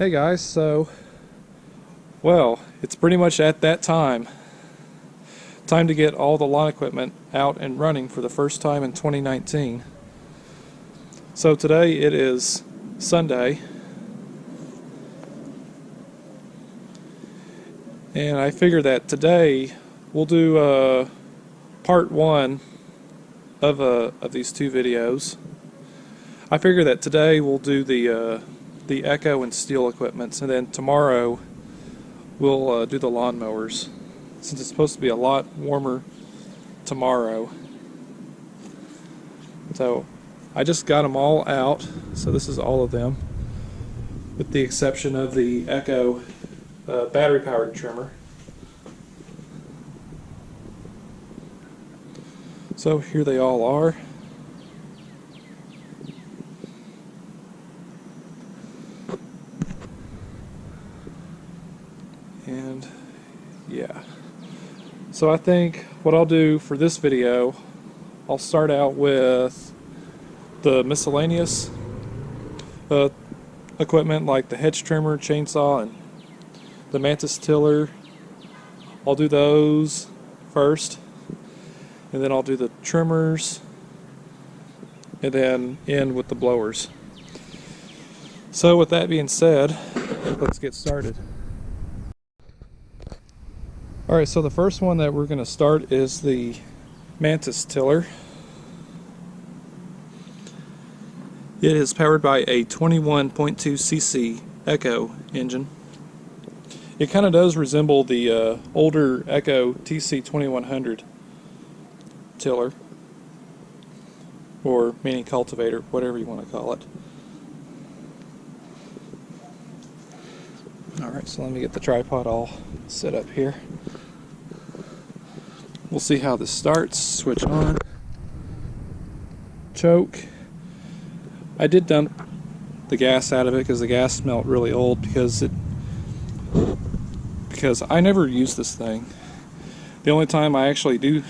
Hey guys, well, it's pretty much at that time to get all the lawn equipment out and running for the first time in 2019. So today it is Sunday, and I figure that today we'll do part one of these two videos. I figure that today we'll do the Echo and Stihl equipment, and then tomorrow we'll do the lawnmowers, since it's supposed to be a lot warmer tomorrow. So I just got them all out, so this is all of them, with the exception of the Echo battery powered trimmer. So here they all are. And yeah, so I think what I'll do for this video, I'll start out with the miscellaneous equipment like the hedge trimmer, chainsaw, and the Mantis Tiller. I'll do those first, and then I'll do the trimmers, and then end with the blowers. So with that being said, let's get started. Alright, so the first one that we're going to start is the Mantis Tiller. It is powered by a 21.2cc Echo engine. It kind of does resemble the older Echo TC2100 tiller, or mini cultivator, whatever you want to call it. Alright, so let me get the tripod all set up here. We'll see how this starts. Switch on. Choke. I did dump the gas out of it because the gas smelled really old, because I never use this thing. The only time I actually do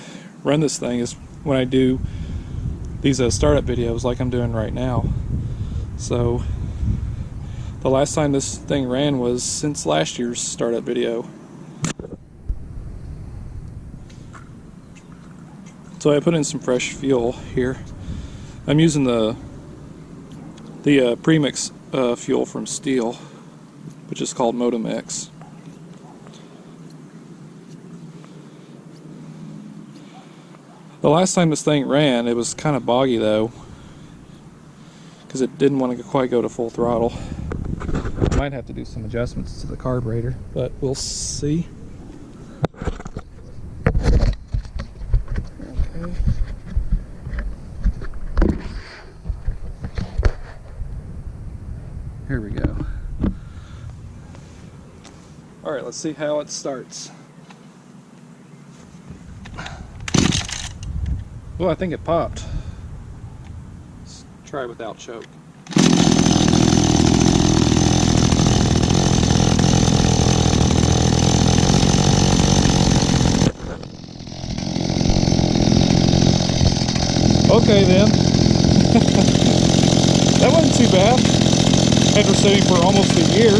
run this thing is when I do these startup videos like I'm doing right now. So the last time this thing ran was since last year's startup video. So I put in some fresh fuel here. I'm using the premix fuel from Stihl, which is called Motomix. The last time this thing ran, it was kind of boggy though, because it didn't want to quite go to full throttle. I might have to do some adjustments to the carburetor, but we'll see. Okay. Here we go. Alright, let's see how it starts. Oh, I think it popped. Let's try without choke. Okay then. That wasn't too bad after sitting for almost a year.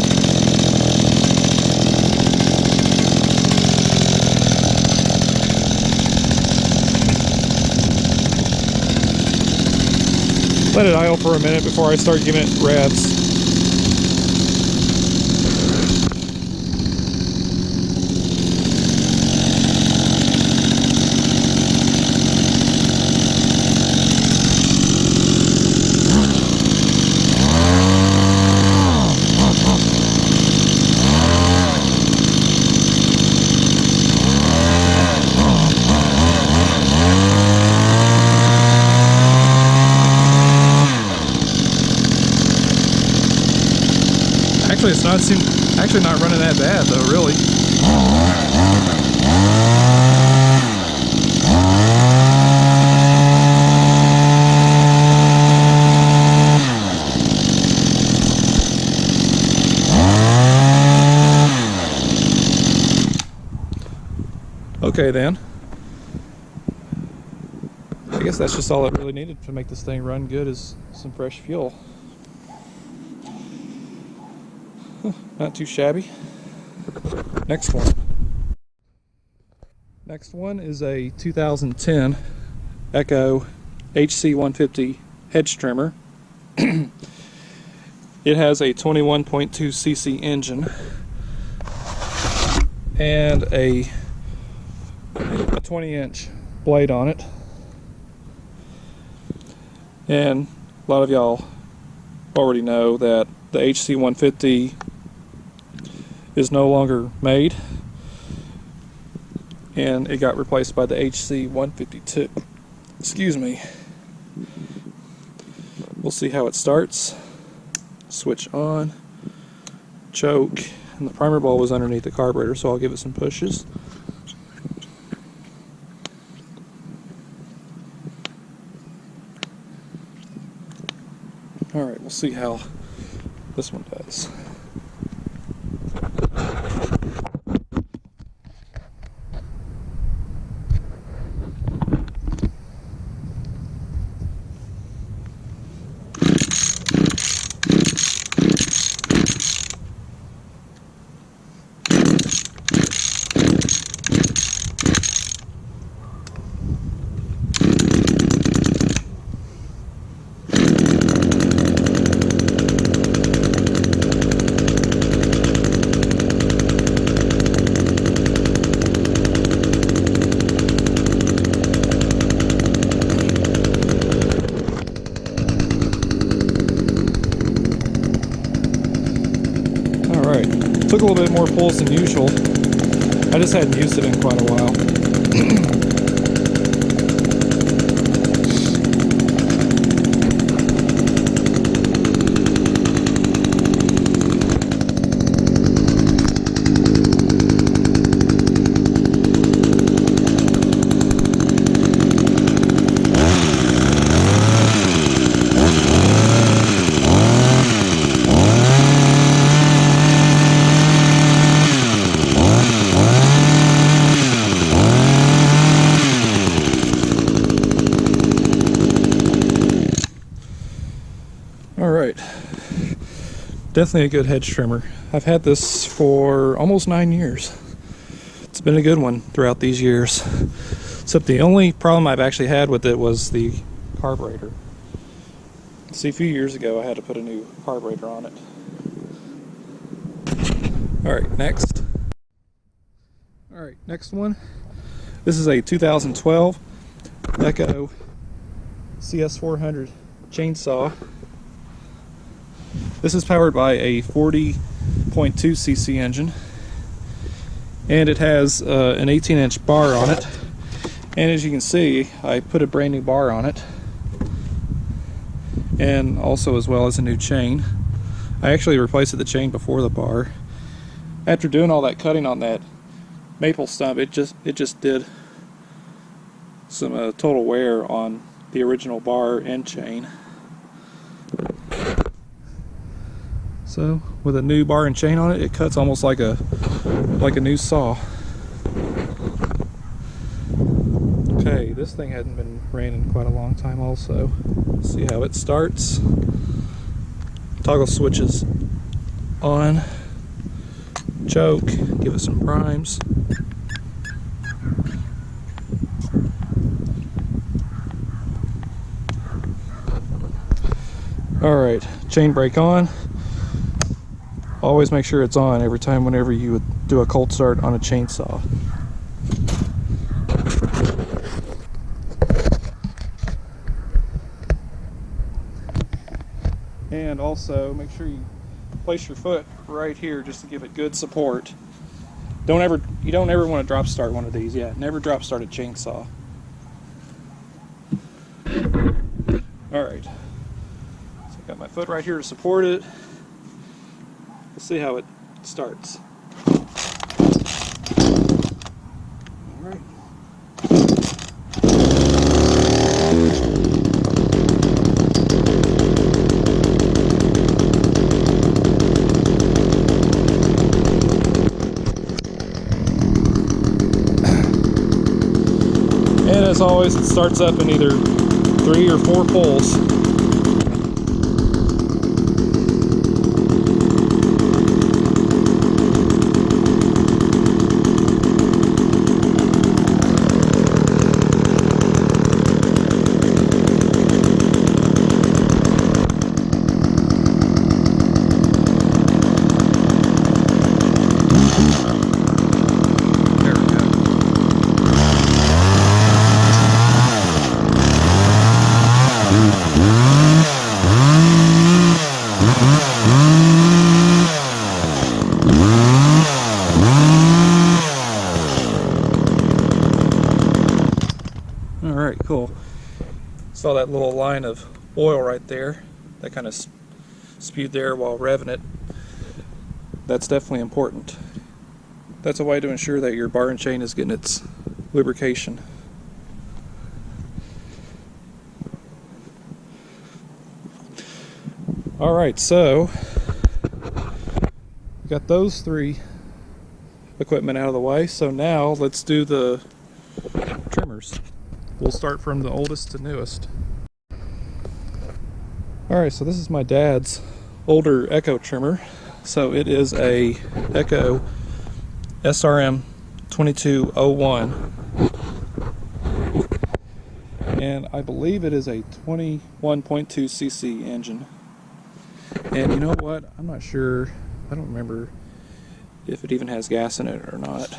Let it idle for a minute before I start giving it revs. Actually, it's actually not running that bad though, really. Okay then. I guess that's just all it really needed to make this thing run good, is some fresh fuel. Not too shabby. Next one. Next one is a 2010 Echo HC150 hedge trimmer. It has a 21.2 cc engine and a 20-inch blade on it. And a lot of y'all already know that the HC150 is no longer made, and it got replaced by the HC152. Excuse me. We'll see how it starts. Switch on, choke, and the primer ball was underneath the carburetor, so I'll give it some pushes. Alright, we'll see how this one does. Took a little bit more pulls than usual. I just hadn't used it in quite a while. Alright, definitely a good hedge trimmer. I've had this for almost 9 years. It's been a good one throughout these years. Except the only problem I've actually had with it was the carburetor. See, a few years ago I had to put a new carburetor on it. Alright, next. Alright, next one. This is a 2012 Echo CS400 chainsaw. This is powered by a 40.2 cc engine, and it has an 18-inch bar on it. And as you can see, I put a brand new bar on it, and also as well as a new chain. I actually replaced the chain before the bar. After doing all that cutting on that maple stump, it just did some total wear on the original bar and chain. So with a new bar and chain on it, it cuts almost like a new saw. Okay, this thing hadn't been ran in quite a long time also. Let's see how it starts. Toggle switches on, choke, give it some primes. Alright, chain brake on. Always make sure it's on every time whenever you would do a cold start on a chainsaw. And also make sure you place your foot right here just to give it good support. You don't ever want to drop start one of these. Yeah, never drop start a chainsaw. Alright. So I've got my foot right here to support it. We'll see how it starts. Alright. And as always, it starts up in either 3 or 4 pulls. Saw that little line of oil right there that kind of spewed there while revving it. That's definitely important. That's a way to ensure that your bar and chain is getting its lubrication. Alright, so we got those three equipment out of the way, so now let's do the trimmers. We'll start from the oldest to newest. Alright, so this is my dad's older Echo trimmer. So it is a Echo SRM2400 and I believe it is a 21.2 cc engine. And you know what? I'm not sure. I don't remember if it even has gas in it or not.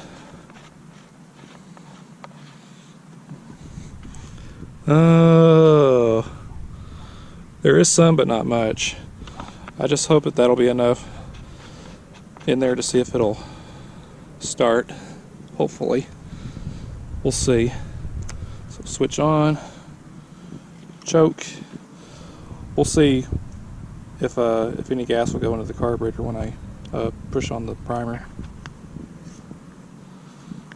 Oh, there is some, but not much. I just hope that that'll be enough in there to see if it'll start. Hopefully. We'll see. So switch on, choke. We'll see if any gas will go into the carburetor when I push on the primer.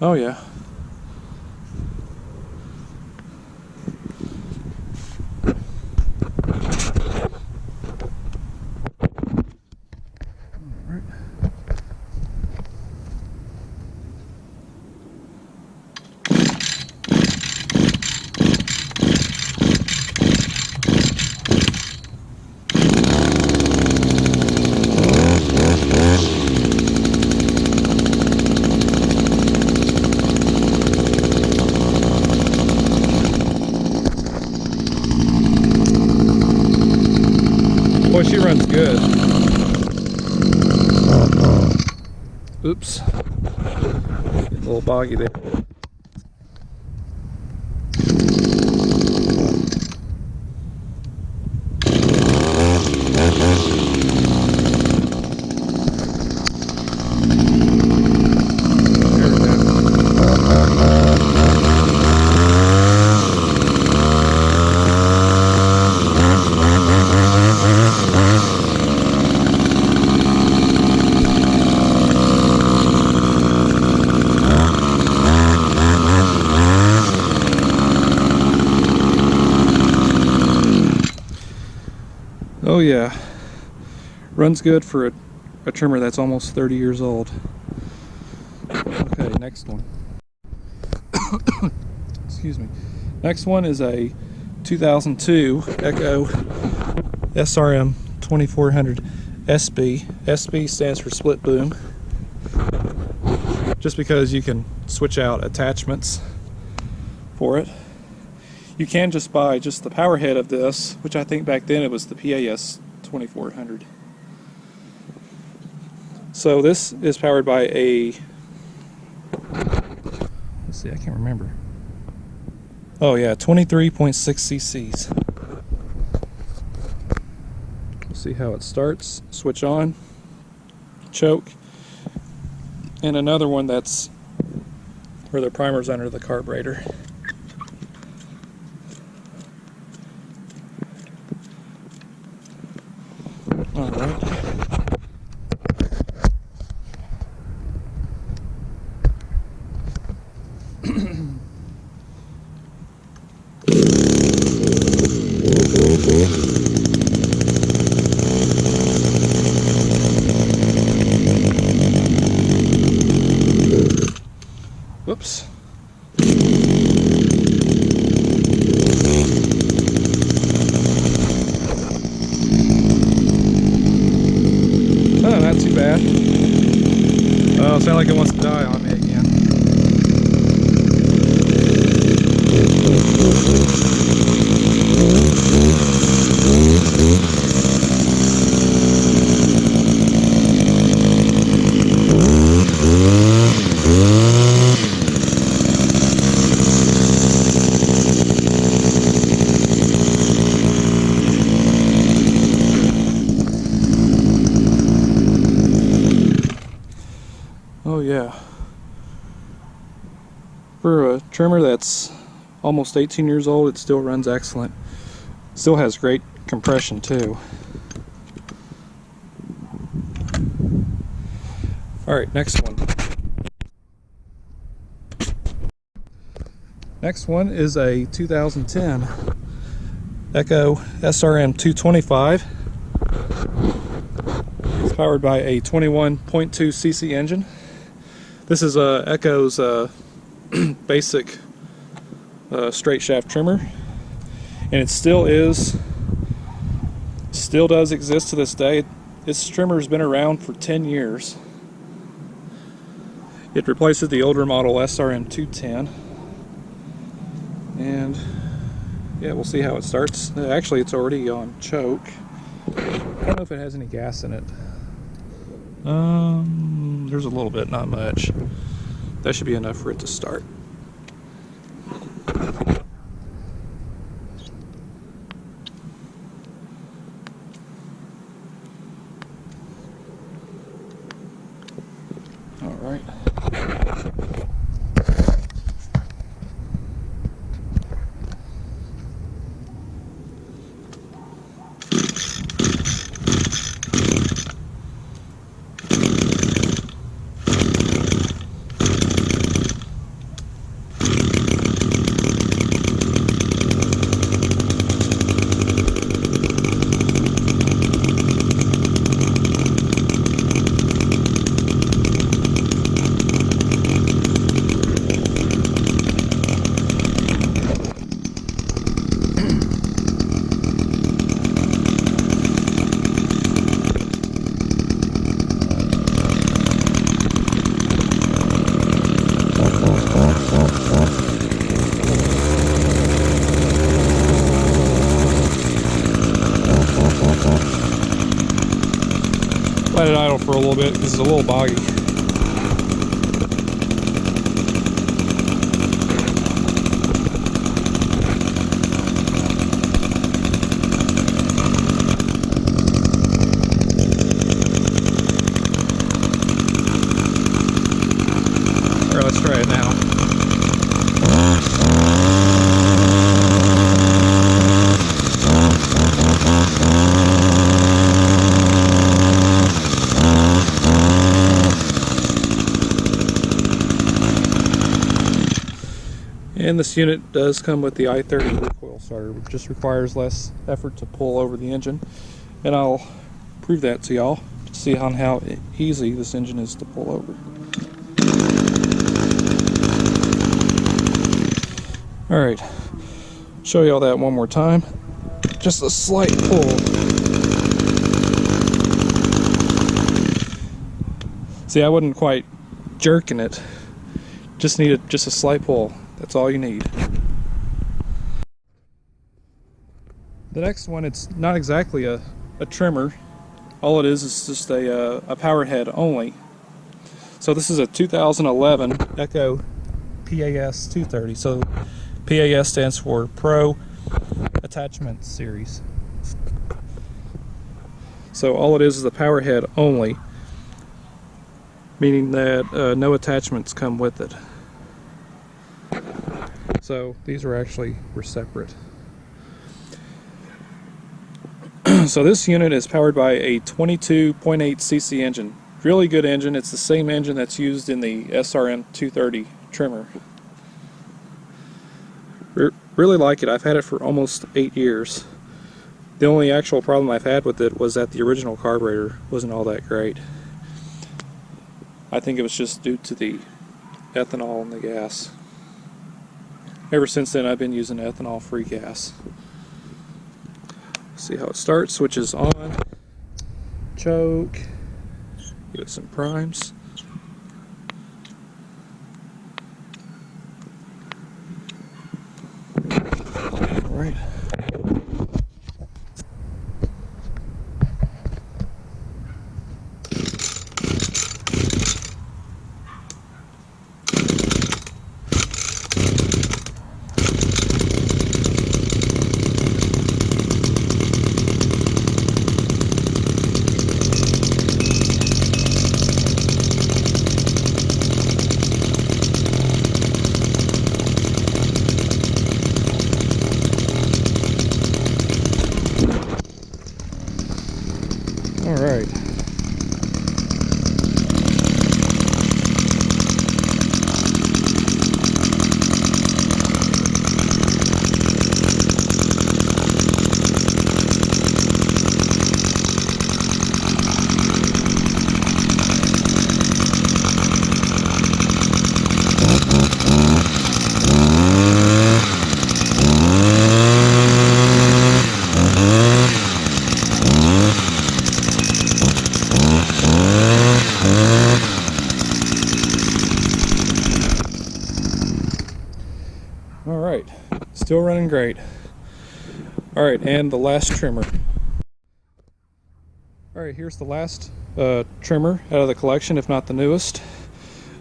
Oh yeah. Boy, she runs good. Oops. Getting a little boggy there. Oh yeah, runs good for a trimmer that's almost 30 years old. Okay, next one. Excuse me. Next one is a 2002 Echo SRM2400 SB. SB stands for split boom, just because you can switch out attachments for it. You can just buy just the power head of this, which I think back then it was the PAS 2400. So this is powered by a, let's see, I can't remember. Oh yeah, 23.6 cc's. We'll see how it starts. Switch on, choke, and another one that's where the primer's under the carburetor. All right. Whoops. Oh, not too bad. Oh, it sounds like it wants to die on me again. Oh yeah. For a trimmer that's almost 18 years old, it still runs excellent. Still has great compression too. Alright, next one. Next one is a 2010 Echo SRM2400. It's powered by a 21.2 cc engine. This is Echo's basic straight shaft trimmer, and it still does exist to this day. This trimmer has been around for 10 years. It replaces the older model SRM210, and yeah, we'll see how it starts. Actually, it's already on choke. I don't know if it has any gas in it. There's a little bit, not much. That should be enough for it to start. All right. Let it idle for a little bit because it's a little boggy. All right, let's try it now. And this unit does come with the i30 recoil starter, which just requires less effort to pull over the engine. And I'll prove that to y'all to see how easy this engine is to pull over. Alright, show y'all that one more time. Just a slight pull. See, I wasn't quite jerking it. Just needed just a slight pull. That's all you need. The next one, it's not exactly a trimmer. All it is just a power head only. So this is a 2011 Echo PAS 230. So PAS stands for Pro Attachment Series. So all it is a power head only, meaning that no attachments come with it. So these were separate. So this unit is powered by a 22.8 cc engine. Really good engine. It's the same engine that's used in the SRM230 trimmer. Really like it. I've had it for almost 8 years. The only actual problem I've had with it was that the original carburetor wasn't all that great. I think it was just due to the ethanol in the gas. Ever since then, I've been using ethanol-free gas. See how it starts. Switches on. Choke. Give it some primes. All right. Still running great. Alright, and the last trimmer. Alright, here's the last trimmer out of the collection, if not the newest.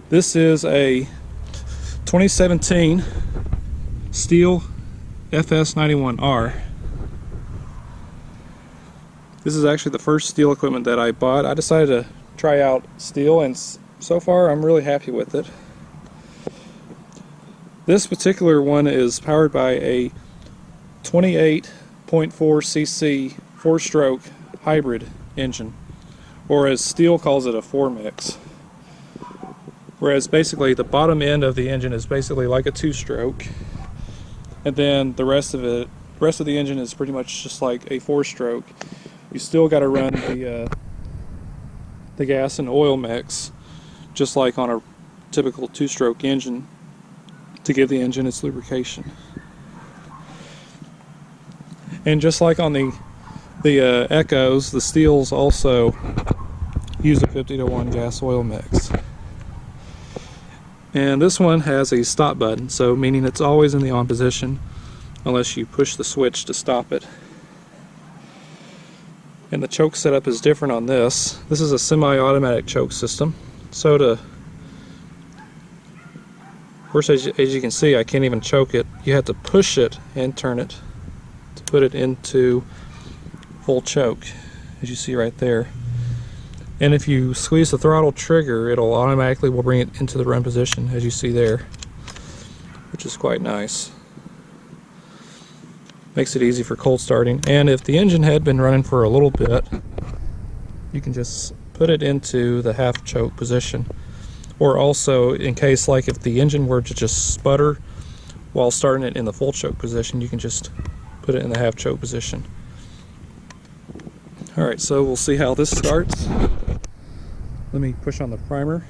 This is a 2017 Stihl FS 91R. This is actually the first Stihl equipment that I bought. I decided to try out Stihl, and so far I'm really happy with it. This particular one is powered by a 28.4 cc 4-stroke hybrid engine, or as Stihl calls it, a 4-mix. Whereas basically the bottom end of the engine is basically like a 2-stroke, and then the rest of the engine is pretty much just like a 4-stroke. You still got to run the gas and oil mix, just like on a typical 2-stroke engine, to give the engine its lubrication. And just like on the Echoes, the Stihls also use a 50-to-1 gas oil mix. And this one has a stop button, so meaning it's always in the on position unless you push the switch to stop it. And the choke setup is different on this. This is a semi-automatic choke system. So of course, as you can see, I can't even choke it. You have to push it and turn it to put it into full choke, as you see right there. And if you squeeze the throttle trigger, it'll automatically will bring it into the run position, as you see there, which is quite nice. Makes it easy for cold starting. And if the engine had been running for a little bit, you can just put it into the half choke position. Or also, in case like if the engine were to just sputter while starting it in the full choke position, you can just put it in the half choke position. Alright, so we'll see how this starts. Let me push on the primer.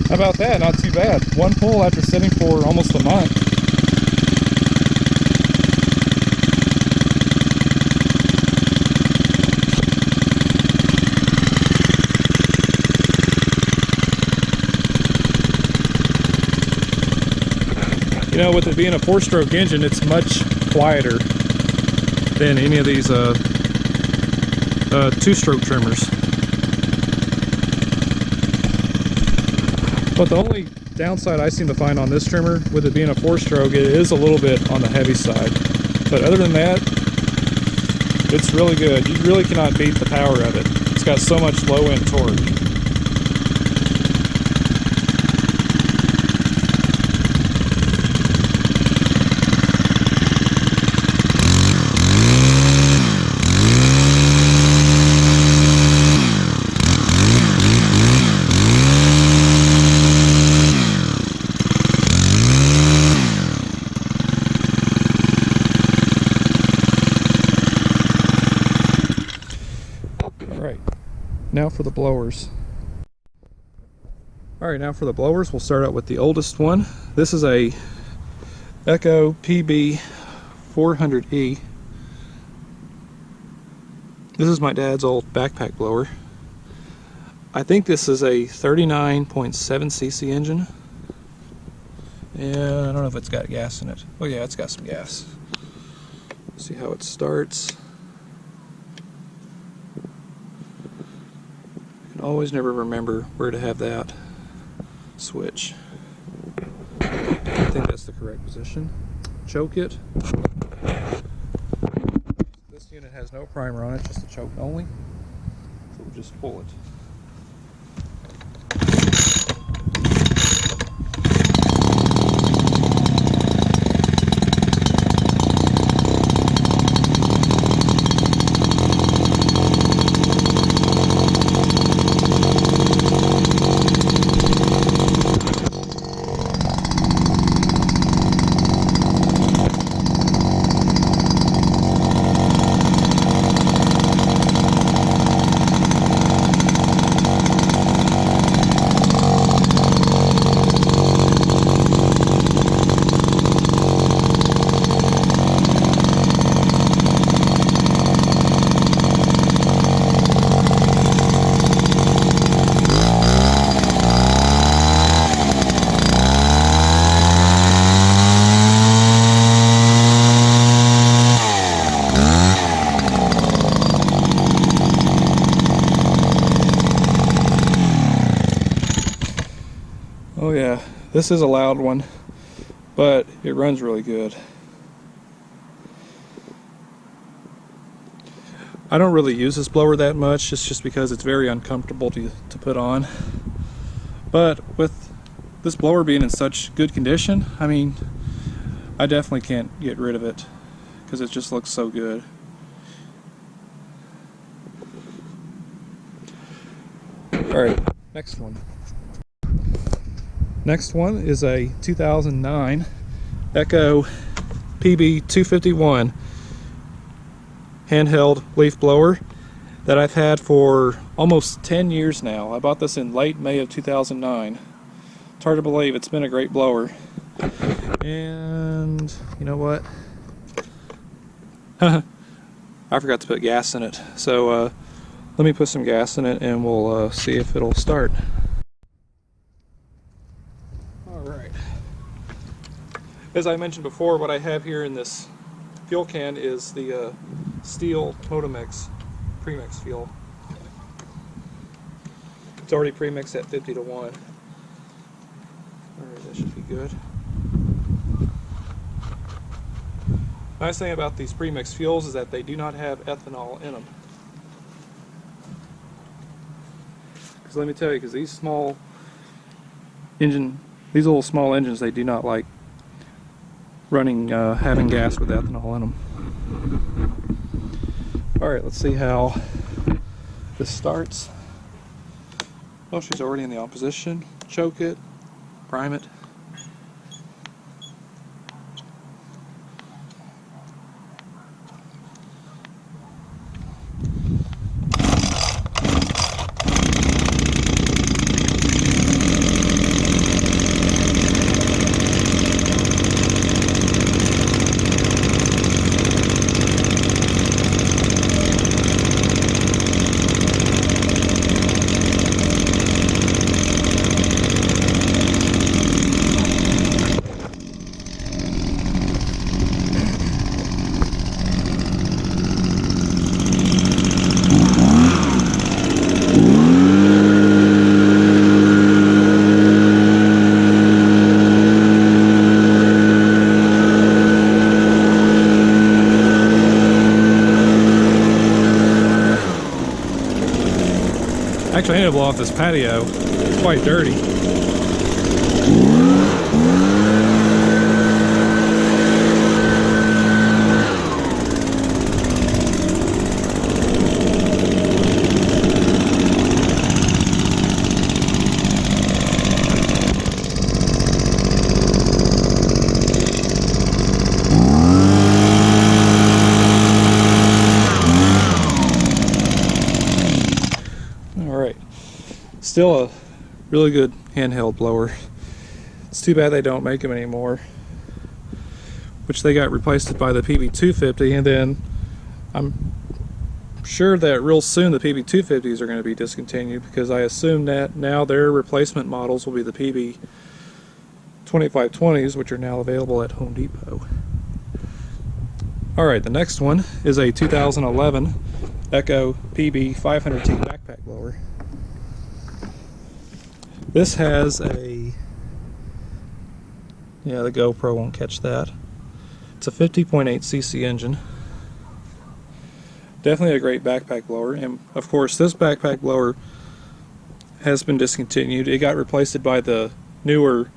How about that? Not too bad. One pull after sitting for almost a month. You know, with it being a 4-stroke engine, it's much quieter than any of these 2-stroke trimmers. But the only downside I seem to find on this trimmer, with it being a 4-stroke, it is a little bit on the heavy side. But other than that, it's really good. You really cannot beat the power of it. It's got so much low-end torque. Now for the blowers. Alright, now for the blowers, we'll start out with the oldest one. This is a Echo PB400E. This is my dad's old backpack blower. I think this is a 39.7 cc engine. And I don't know if it's got gas in it. Oh yeah, it's got some gas. See how it starts. Always never remember where to have that switch. I think that's the correct position. Choke it. This unit has no primer on it, just a choke only. So we'll just pull it. Oh yeah, this is a loud one, but it runs really good. I don't really use this blower that much, just because it's very uncomfortable to put on. But with this blower being in such good condition, I mean, I definitely can't get rid of it because it just looks so good. Alright, next one. Next one is a 2009 Echo PB251 handheld leaf blower that I've had for almost 10 years now. I bought this in late May of 2009. It's hard to believe, it's been a great blower. And you know what? I forgot to put gas in it. So let me put some gas in it and we'll see if it'll start. Alright. As I mentioned before, what I have here in this fuel can is the Stihl Motomix premix fuel. It's already premixed at 50 to 1. Alright, that should be good. Nice thing about these premixed fuels is that they do not have ethanol in them. Because let me tell you, because these little small engines, they do not like running, having gas with ethanol in them. Alright, let's see how this starts. Oh, she's already in the on position. Choke it, prime it. Actually, I need to blow off this patio. It's quite dirty. Still a really good handheld blower. It's too bad they don't make them anymore, which they got replaced by the PB250, and then I'm sure that real soon the PB250s are going to be discontinued, because I assume that now their replacement models will be the PB2520s, which are now available at Home Depot. Alright, the next one is a 2011 Echo PB500T backpack blower. This has the GoPro won't catch that. It's a 50.8 cc engine. Definitely a great backpack blower, and of course this backpack blower has been discontinued. It got replaced by the newer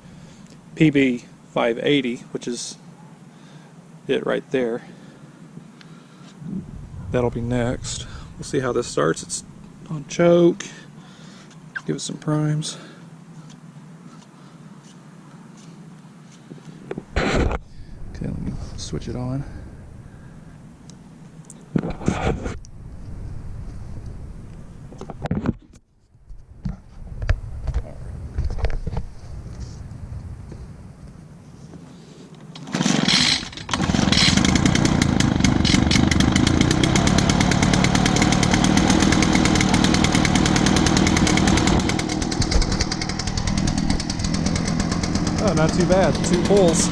PB580, which is it right there. That'll be next. We'll see how this starts. It's on choke. Give it some primes. Okay, let me switch it on. Oh, not too bad. 2 pulls.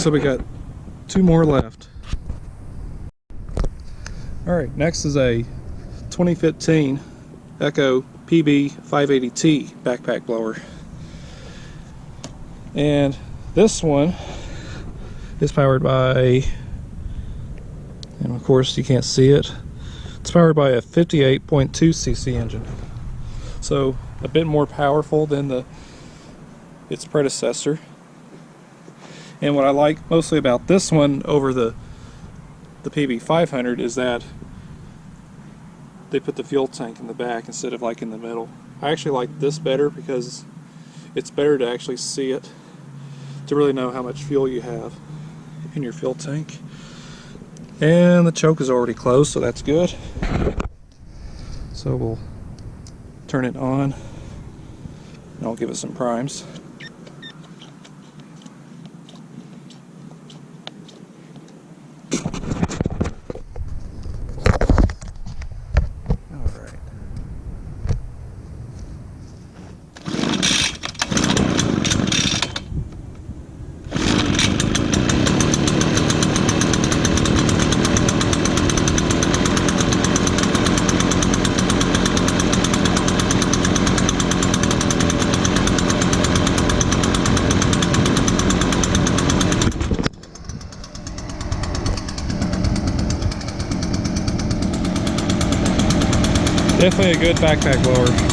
So we got 2 more left. Alright, next is a 2015 Echo PB580T backpack blower. And this one is powered by, and of course you can't see it, it's powered by a 58.2cc engine. So a bit more powerful than its predecessor. And what I like mostly about this one over the PB500 is that they put the fuel tank in the back instead of like in the middle. I actually like this better because it's better to actually see it, to really know how much fuel you have in your fuel tank. And the choke is already closed, so that's good. So we'll turn it on and I'll give it some primes. Definitely a good backpack blower.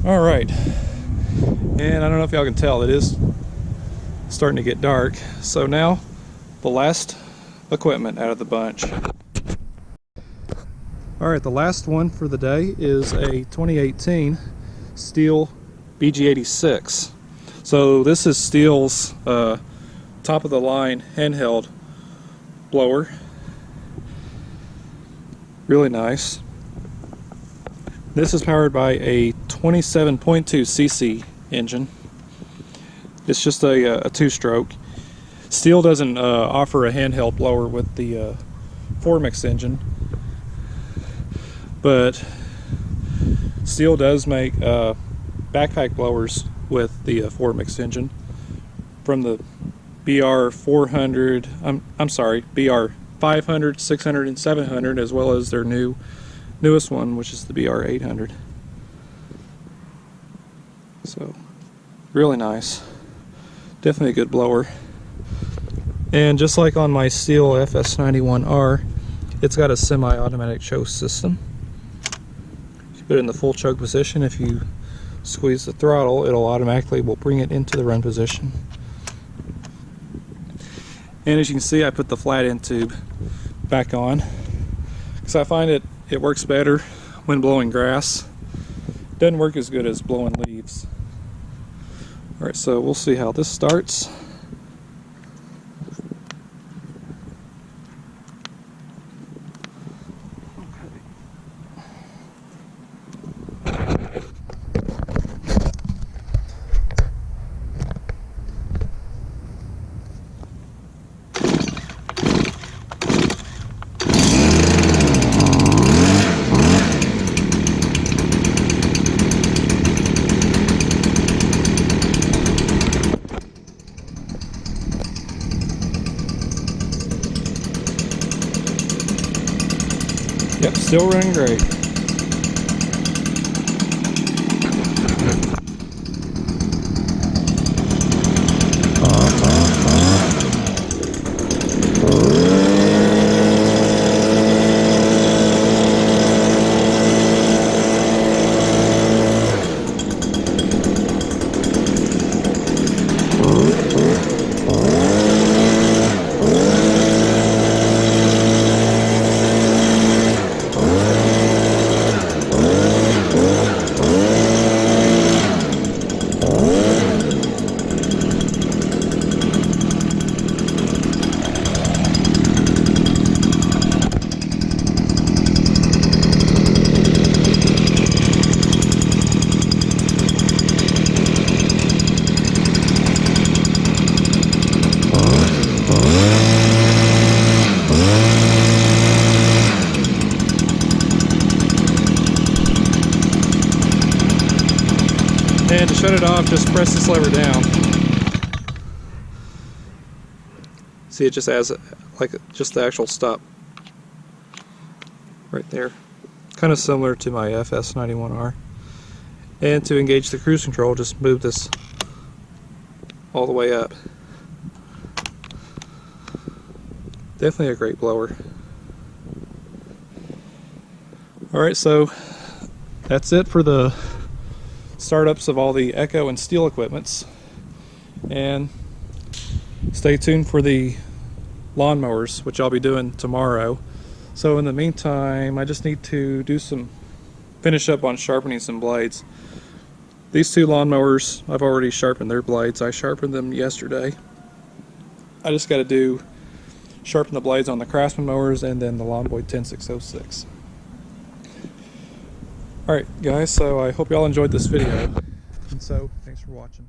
Alright, and I don't know if y'all can tell, it is starting to get dark. So now, the last equipment out of the bunch. Alright, the last one for the day is a 2018 Stihl BG86. So this is Stihl's top of the line handheld blower. Really nice. This is powered by a 27.2cc engine. It's just a two-stroke. Stihl doesn't offer a handheld blower with the 4-mix engine, but Stihl does make backpack blowers with the 4-mix engine from the BR400. I'm sorry, BR500, 600, and 700, as well as their newest one, which is the BR800. So really nice, definitely a good blower. And just like on my Stihl FS91R, it's got a semi-automatic choke system. If you put it in the full choke position, if you squeeze the throttle, it'll automatically will bring it into the run position. And as you can see, I put the flat end tube back on because I find it works better when blowing grass. Doesn't work as good as blowing leaves. Alright, so we'll see how this starts. Yep, still running great. And to shut it off, just press this lever down. See, it just has like just the actual stop right there. Kind of similar to my FS91R. And to engage the cruise control, just move this all the way up. Definitely a great blower. Alright, so that's it for the startups of all the Echo and Stihl equipments. And stay tuned for the lawnmowers, which I'll be doing tomorrow. So in the meantime, I just need to finish up on sharpening some blades. These two lawnmowers, I've already sharpened their blades. I sharpened them yesterday. I just got to sharpen the blades on the Craftsman mowers and then the Lawnboy 10606. Alright guys, so I hope y'all enjoyed this video. And so, thanks for watching.